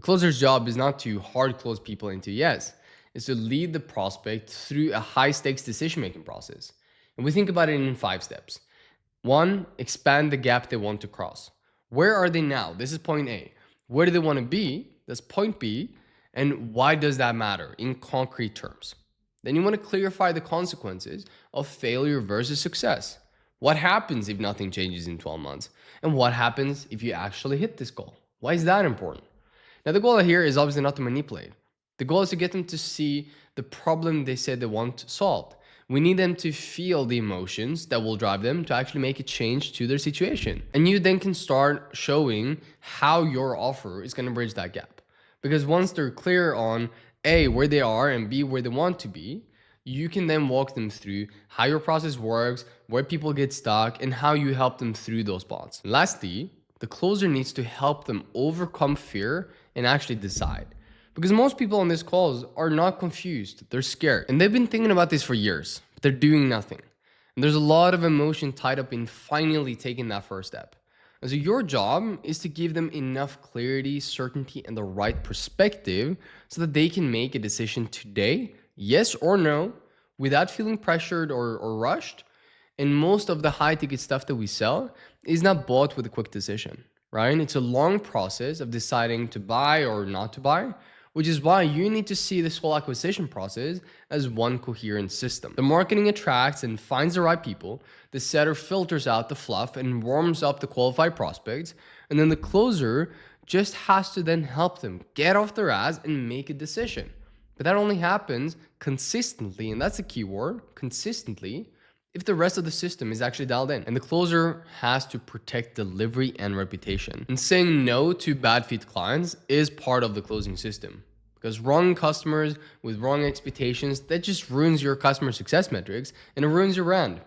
A closer's job is not to hard close people into yes, it's to lead the prospect through a high stakes decision making process. And we think about it in 5 steps. One, expand the gap they want to cross. Where are they now? This is point A. Where do they want to be? That's point B. And why does that matter in concrete terms? Then you want to clarify the consequences of failure versus success. What happens if nothing changes in 12 months? And what happens if you actually hit this goal? Why is that important? Now, the goal here is obviously not to manipulate. The goal is to get them to see the problem they said they want solved. We need them to feel the emotions that will drive them to actually make a change to their situation. And you then can start showing how your offer is going to bridge that gap. Because once they're clear on A, where they are, and B, where they want to be, you can then walk them through how your process works, where people get stuck, and how you help them through those spots. Lastly, the closer needs to help them overcome fear and actually decide. Because most people on these calls are not confused, they're scared. And they've been thinking about this for years, but they're doing nothing. And there's a lot of emotion tied up in finally taking that first step. And so your job is to give them enough clarity, certainty, and the right perspective so that they can make a decision today, yes or no, without feeling pressured or rushed. And most of the high ticket stuff that we sell is not bought with a quick decision, right? It's a long process of deciding to buy or not to buy, which is why you need to see this whole acquisition process as one coherent system. The marketing attracts and finds the right people, the setter filters out the fluff and warms up the qualified prospects, and then the closer just has to then help them get off their ass and make a decision. But that only happens consistently, and that's a key word, consistently, if the rest of the system is actually dialed in. And the closer has to protect delivery and reputation. And saying no to bad fit clients is part of the closing system. Because wrong customers with wrong expectations, that just ruins your customer success metrics and it ruins your brand.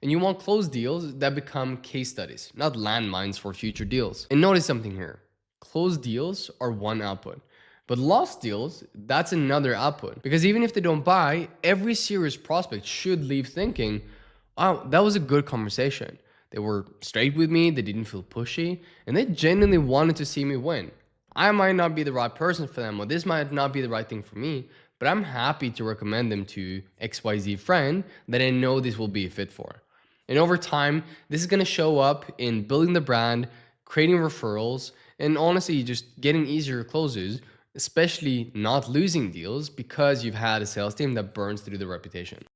And you want closed deals that become case studies, not landmines for future deals. And notice something here. Closed deals are one output. But lost deals, that's another output. Because even if they don't buy, every serious prospect should leave thinking, wow, that was a good conversation. They were straight with me, they didn't feel pushy, and they genuinely wanted to see me win. I might not be the right person for them, or this might not be the right thing for me, but I'm happy to recommend them to XYZ friend that I know this will be a fit for. And over time, this is gonna show up in building the brand, creating referrals, and honestly, just getting easier closes, especially not losing deals because you've had a sales team that burns through the reputation.